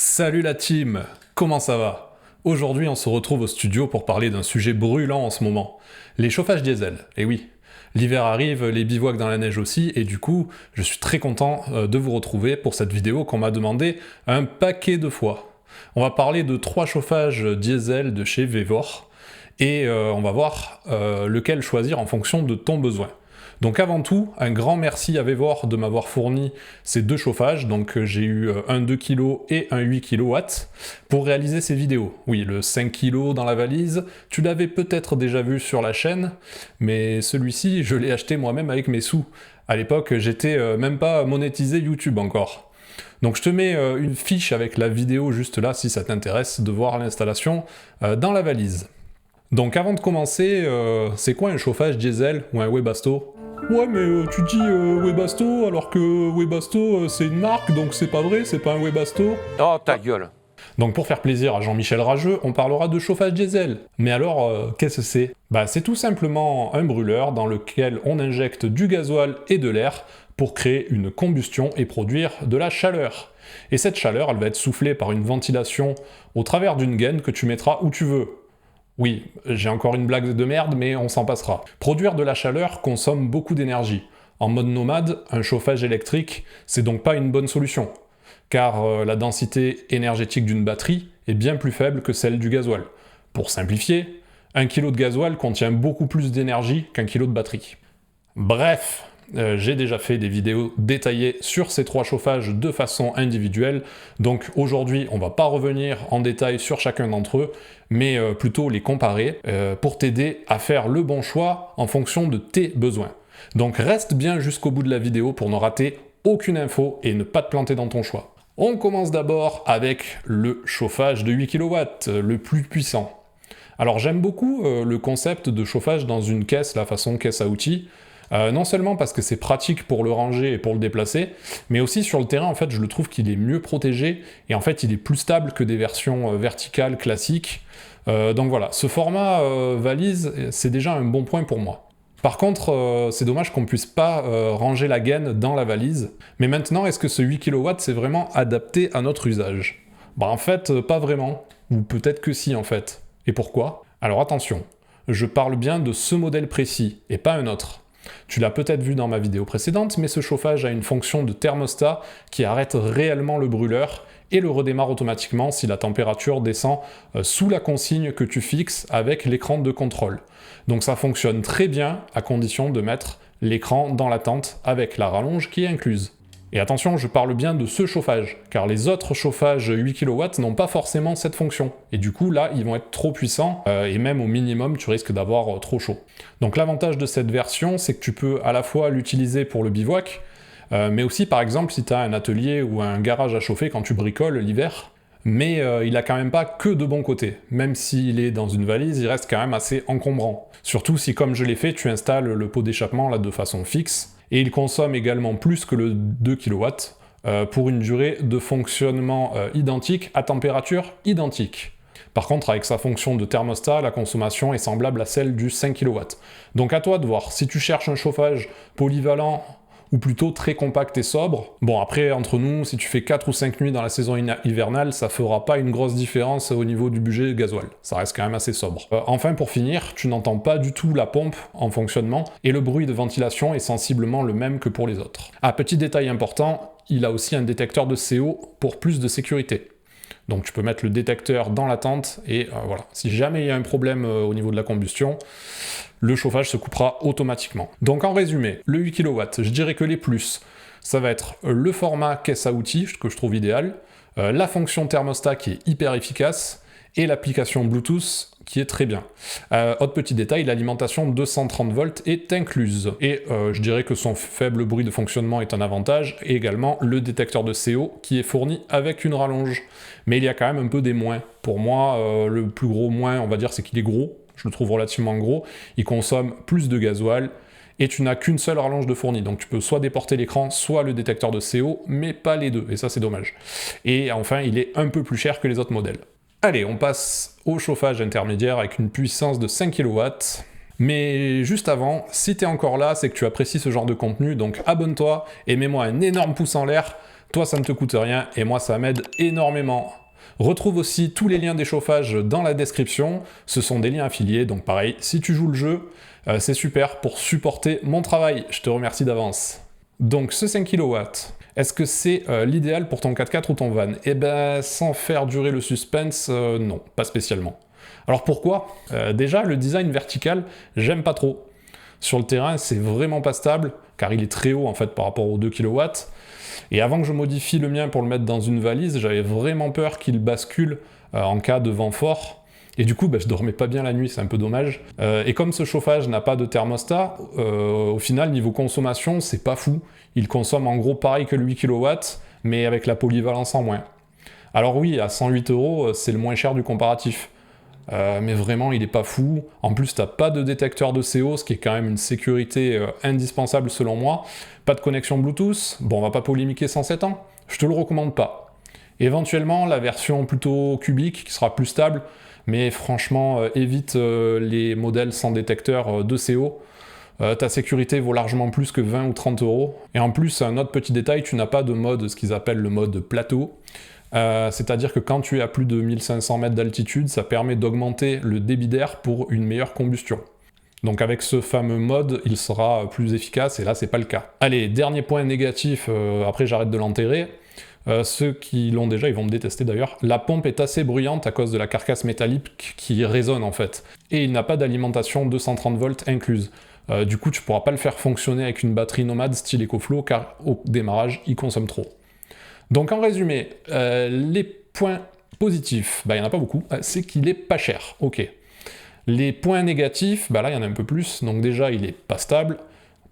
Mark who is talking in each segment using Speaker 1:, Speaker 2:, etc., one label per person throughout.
Speaker 1: Salut la team, comment ça va? Aujourd'hui on se retrouve au studio pour parler d'un sujet brûlant en ce moment, les chauffages diesel. Et oui, l'hiver arrive, les bivouacs dans la neige aussi, et du coup je suis très content de vous retrouver pour cette vidéo qu'on m'a demandé un paquet de fois. On va parler de 3 chauffages diesel de chez Vevor, et on va voir lequel choisir en fonction de ton besoin. Donc avant tout, un grand merci à Vevor de m'avoir fourni ces 2 chauffages, donc j'ai eu un 2 kg et un 8 kW pour réaliser ces vidéos. Oui, le 5 kg dans la valise, tu l'avais peut-être déjà vu sur la chaîne, mais celui-ci, je l'ai acheté moi-même avec mes sous. À l'époque, j'étais même pas monétisé YouTube encore. Donc je te mets une fiche avec la vidéo juste là si ça t'intéresse de voir l'installation dans la valise. Donc avant de commencer, c'est quoi un chauffage diesel ou un Webasto? Ouais mais tu dis Webasto alors que Webasto c'est une marque donc c'est pas vrai, c'est pas un Webasto.
Speaker 2: Oh ta gueule.
Speaker 1: Donc pour faire plaisir à Jean-Michel Rageux, on parlera de chauffage diesel. Mais alors, qu'est-ce que c'est? Bah c'est tout simplement un brûleur dans lequel on injecte du gasoil et de l'air pour créer une combustion et produire de la chaleur. Et cette chaleur, elle va être soufflée par une ventilation au travers d'une gaine que tu mettras où tu veux. Oui, j'ai encore une blague de merde, mais on s'en passera. Produire de la chaleur consomme beaucoup d'énergie. En mode nomade, un chauffage électrique, c'est donc pas une bonne solution, car la densité énergétique d'une batterie est bien plus faible que celle du gasoil. Pour simplifier, 1 kg de gasoil contient beaucoup plus d'énergie qu'1 kg de batterie. Bref, j'ai déjà fait des vidéos détaillées sur ces 3 chauffages de façon individuelle, donc aujourd'hui on va pas revenir en détail sur chacun d'entre eux, mais plutôt les comparer pour t'aider à faire le bon choix en fonction de tes besoins. Donc reste bien jusqu'au bout de la vidéo pour ne rater aucune info et ne pas te planter dans ton choix. On commence d'abord avec le chauffage de 8 kW, le plus puissant. Alors j'aime beaucoup le concept de chauffage dans une caisse, la façon caisse à outils. Non seulement parce que c'est pratique pour le ranger et pour le déplacer, mais aussi sur le terrain, en fait, je le trouve qu'il est mieux protégé, et en fait, il est plus stable que des versions verticales classiques. Donc voilà, ce format valise, c'est déjà un bon point pour moi. Par contre, c'est dommage qu'on puisse pas ranger la gaine dans la valise. Mais maintenant, est-ce que ce 8 kW, c'est vraiment adapté à notre usage? Bah en fait, pas vraiment. Ou peut-être que si, en fait. Et pourquoi? Alors attention, je parle bien de ce modèle précis, et pas un autre. Tu l'as peut-être vu dans ma vidéo précédente, mais ce chauffage a une fonction de thermostat qui arrête réellement le brûleur et le redémarre automatiquement si la température descend sous la consigne que tu fixes avec l'écran de contrôle. Donc ça fonctionne très bien à condition de mettre l'écran dans la tente avec la rallonge qui est incluse. Et attention, je parle bien de ce chauffage, car les autres chauffages 8 kW n'ont pas forcément cette fonction. Et du coup, là, ils vont être trop puissants, et même au minimum, tu risques d'avoir trop chaud. Donc l'avantage de cette version, c'est que tu peux à la fois l'utiliser pour le bivouac, mais aussi par exemple si tu as un atelier ou un garage à chauffer quand tu bricoles l'hiver. Mais il a quand même pas que de bons côtés. Même s'il est dans une valise, il reste quand même assez encombrant. Surtout si, comme je l'ai fait, tu installes le pot d'échappement là de façon fixe. Et il consomme également plus que le 2 kW pour une durée de fonctionnement identique à température identique. Par contre, avec sa fonction de thermostat, la consommation est semblable à celle du 5 kW. Donc à toi de voir, si tu cherches un chauffage polyvalent ou plutôt très compact et sobre. Bon après, entre nous, si tu fais 4 ou 5 nuits dans la saison hivernale, ça fera pas une grosse différence au niveau du budget gasoil. Ça reste quand même assez sobre. Enfin, pour finir, tu n'entends pas du tout la pompe en fonctionnement, et le bruit de ventilation est sensiblement le même que pour les autres. Ah, petit détail important, il a aussi un détecteur de CO pour plus de sécurité. Donc tu peux mettre le détecteur dans la tente, et voilà. Si jamais il y a un problème au niveau de la combustion, le chauffage se coupera automatiquement. Donc en résumé, le 8 kW, je dirais que les plus, ça va être le format caisse à outils, que je trouve idéal, la fonction thermostat qui est hyper efficace, et l'application Bluetooth qui est très bien. Autre petit détail, l'alimentation 230 volts est incluse. Et je dirais que son faible bruit de fonctionnement est un avantage, et également le détecteur de CO qui est fourni avec une rallonge. Mais il y a quand même un peu des moins. Pour moi, le plus gros moins, on va dire, c'est qu'il est gros. Je le trouve relativement gros, il consomme plus de gasoil, et tu n'as qu'une seule rallonge de fourni, donc tu peux soit déporter l'écran, soit le détecteur de CO, mais pas les deux, et ça c'est dommage. Et enfin, il est un peu plus cher que les autres modèles. Allez, on passe au chauffage intermédiaire avec une puissance de 5 kW. Mais juste avant, si t'es encore là, c'est que tu apprécies ce genre de contenu, donc abonne-toi et mets-moi un énorme pouce en l'air Toi, ça ne te coûte rien et moi, ça m'aide énormément. Retrouve aussi tous les liens des chauffages dans la description, ce sont des liens affiliés, donc pareil, si tu joues le jeu, c'est super pour supporter mon travail, je te remercie d'avance. Donc ce 5 kW, est-ce que c'est l'idéal pour ton 4x4 ou ton van? Eh ben, sans faire durer le suspense, non, pas spécialement. Alors pourquoi? Déjà, le design vertical, j'aime pas trop. Sur le terrain, c'est vraiment pas stable, car il est très haut en fait par rapport aux 2 kW. Et avant que je modifie le mien pour le mettre dans une valise, j'avais vraiment peur qu'il bascule en cas de vent fort. Et du coup, je dormais pas bien la nuit, c'est un peu dommage. Et comme ce chauffage n'a pas de thermostat, au final, niveau consommation, c'est pas fou. Il consomme en gros pareil que le 8 kW, mais avec la polyvalence en moins. Alors oui, à 108 €, c'est le moins cher du comparatif. Mais vraiment, il est pas fou. En plus, t'as pas de détecteur de CO, ce qui est quand même une sécurité indispensable selon moi. Pas de connexion Bluetooth. Bon, on va pas polémiquer 107 ans. Je te le recommande pas. Éventuellement, la version plutôt cubique, qui sera plus stable, mais franchement, évite les modèles sans détecteur de CO. Ta sécurité vaut largement plus que 20 ou 30 €. Et en plus, un autre petit détail, tu n'as pas de mode, ce qu'ils appellent le mode plateau. C'est-à-dire que quand tu es à plus de 1500 mètres d'altitude, ça permet d'augmenter le débit d'air pour une meilleure combustion. Donc avec ce fameux mode, il sera plus efficace, et là c'est pas le cas. Allez, dernier point négatif, après j'arrête de l'enterrer. Ceux qui l'ont déjà, ils vont me détester d'ailleurs. La pompe est assez bruyante à cause de la carcasse métallique qui résonne en fait. Et il n'a pas d'alimentation 230 volts incluse. Du coup, tu pourras pas le faire fonctionner avec une batterie nomade style EcoFlow, car au démarrage, il consomme trop. Donc en résumé, les points positifs, il n'y en a pas beaucoup, c'est qu'il est pas cher, ok. Les points négatifs, là il y en a un peu plus, donc déjà il est pas stable,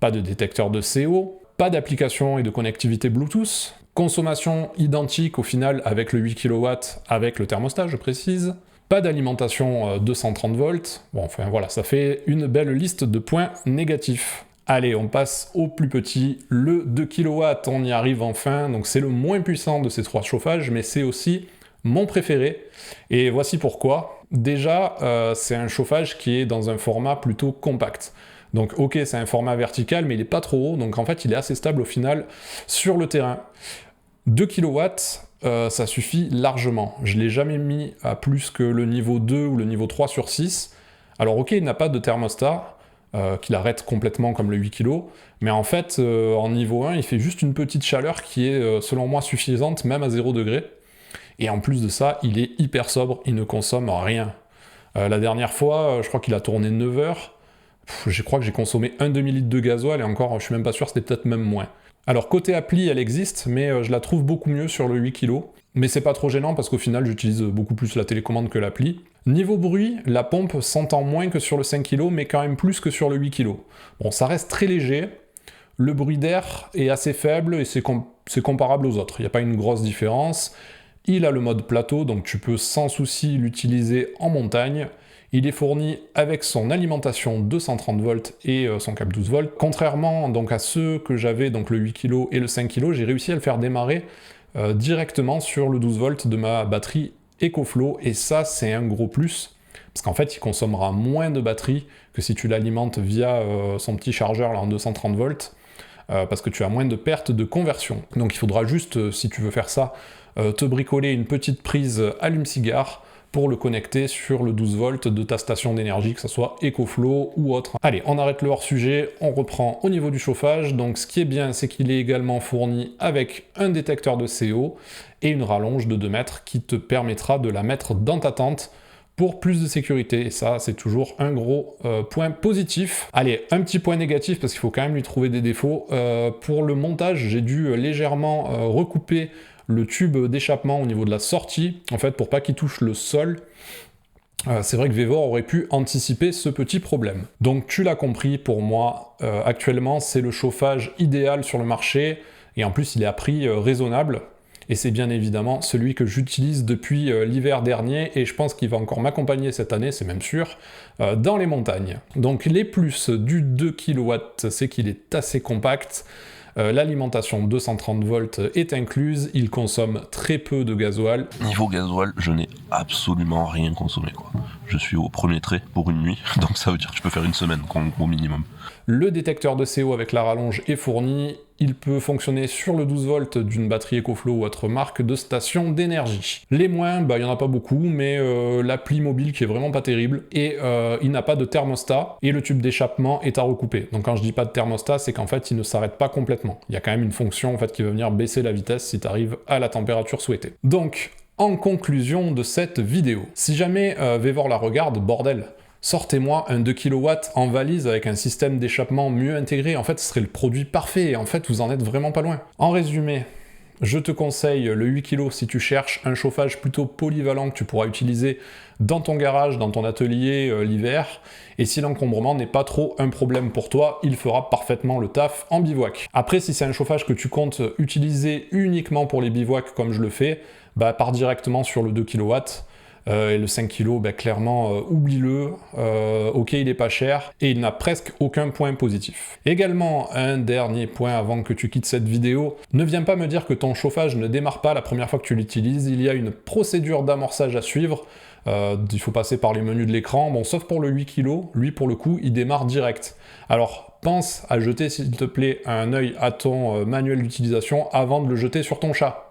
Speaker 1: pas de détecteur de CO, pas d'application et de connectivité Bluetooth, consommation identique au final avec le 8 kW, avec le thermostat je précise, pas d'alimentation 230 volts, bon enfin voilà, ça fait une belle liste de points négatifs. Allez, on passe au plus petit, le 2 kW, on y arrive enfin, donc c'est le moins puissant de ces trois chauffages, mais c'est aussi mon préféré, et voici pourquoi. Déjà, c'est un chauffage qui est dans un format plutôt compact. Donc ok, c'est un format vertical, mais il n'est pas trop haut, donc en fait il est assez stable au final sur le terrain. 2 kW, ça suffit largement. Je ne l'ai jamais mis à plus que le niveau 2 ou le niveau 3 sur 6. Alors ok, il n'a pas de thermostat, qu'il arrête complètement comme le 8 kg, mais en fait, en niveau 1, il fait juste une petite chaleur qui est, selon moi, suffisante, même à 0 degré. Et en plus de ça, il est hyper sobre, il ne consomme rien. La dernière fois, je crois qu'il a tourné 9 heures, je crois que j'ai consommé un demi-litre de gasoil, et encore, je suis même pas sûr, c'était peut-être même moins. Alors côté appli, elle existe, mais je la trouve beaucoup mieux sur le 8 kg. Mais c'est pas trop gênant parce qu'au final, j'utilise beaucoup plus la télécommande que l'appli. Niveau bruit, la pompe s'entend moins que sur le 5 kg, mais quand même plus que sur le 8 kg. Bon, ça reste très léger, le bruit d'air est assez faible et c'est comparable aux autres, il n'y a pas une grosse différence. Il a le mode plateau, donc tu peux sans souci l'utiliser en montagne. Il est fourni avec son alimentation 230 volts et son câble 12 volts. Contrairement donc à ceux que j'avais, donc le 8 kg et le 5 kg, j'ai réussi à le faire démarrer directement sur le 12 volts de ma batterie EcoFlow, et ça c'est un gros plus, parce qu'en fait il consommera moins de batterie que si tu l'alimentes via son petit chargeur là, en 230 volts, parce que tu as moins de pertes de conversion. Donc il faudra juste, si tu veux faire ça, te bricoler une petite prise allume-cigare pour le connecter sur le 12 volts de ta station d'énergie, que ce soit EcoFlow ou autre. Allez, on arrête le hors-sujet, on reprend au niveau du chauffage. Donc ce qui est bien, c'est qu'il est également fourni avec un détecteur de CO et une rallonge de 2 mètres qui te permettra de la mettre dans ta tente pour plus de sécurité. Et ça, c'est toujours un gros point positif. Allez, un petit point négatif, parce qu'il faut quand même lui trouver des défauts. Pour le montage, j'ai dû légèrement recouper le tube d'échappement au niveau de la sortie, en fait, pour pas qu'il touche le sol. C'est vrai que Vevor aurait pu anticiper ce petit problème. Donc tu l'as compris, pour moi, actuellement, c'est le chauffage idéal sur le marché, et en plus, il est à prix raisonnable. Et c'est bien évidemment celui que j'utilise depuis l'hiver dernier, et je pense qu'il va encore m'accompagner cette année, c'est même sûr, dans les montagnes. Donc les plus du 2 kW, c'est qu'il est assez compact, l'alimentation 230 volts est incluse, il consomme très peu de gasoil.
Speaker 2: Niveau gasoil, je n'ai absolument rien consommé, quoi. je suis au premier trait pour une nuit, donc ça veut dire que je peux faire une semaine au minimum.
Speaker 1: Le détecteur de CO avec la rallonge est fourni, il peut fonctionner sur le 12 volts d'une batterie EcoFlow ou autre marque de station d'énergie. Les moins, il n'y en a pas beaucoup, mais l'appli mobile qui est vraiment pas terrible, et il n'a pas de thermostat, et le tube d'échappement est à recouper. Donc quand je dis pas de thermostat, c'est qu'en fait il ne s'arrête pas complètement. Il y a quand même une fonction en fait qui va venir baisser la vitesse si tu arrives à la température souhaitée. Donc, en conclusion de cette vidéo, si jamais Vévor la regarde, bordel, sortez-moi un 2 kW en valise avec un système d'échappement mieux intégré. En fait, ce serait le produit parfait et en fait, vous en êtes vraiment pas loin. En résumé, je te conseille le 8 kg si tu cherches un chauffage plutôt polyvalent que tu pourras utiliser dans ton garage, dans ton atelier l'hiver. Et si l'encombrement n'est pas trop un problème pour toi, il fera parfaitement le taf en bivouac. Après, si c'est un chauffage que tu comptes utiliser uniquement pour les bivouacs comme je le fais, pars directement sur le 2 kW. Et le 5 kg, clairement, oublie-le. Ok, il est pas cher et il n'a presque aucun point positif. Également, un dernier point avant que tu quittes cette vidéo, ne viens pas me dire que ton chauffage ne démarre pas la première fois que tu l'utilises. Il y a une procédure d'amorçage à suivre. Il faut passer par les menus de l'écran. Bon, sauf pour le 8 kg, lui, pour le coup, il démarre direct. Alors, pense à jeter, s'il te plaît, un œil à ton manuel d'utilisation avant de le jeter sur ton chat.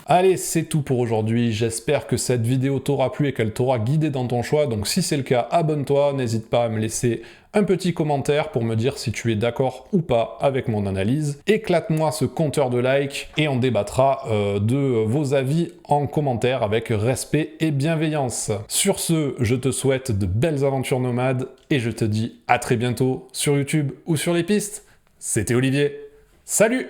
Speaker 1: Allez, c'est tout pour aujourd'hui, j'espère que cette vidéo t'aura plu et qu'elle t'aura guidé dans ton choix, donc si c'est le cas, abonne-toi, n'hésite pas à me laisser un petit commentaire pour me dire si tu es d'accord ou pas avec mon analyse, éclate-moi ce compteur de likes et on débattra de vos avis en commentaire avec respect et bienveillance. Sur ce, je te souhaite de belles aventures nomades et je te dis à très bientôt sur YouTube ou sur les pistes. C'était Olivier, salut!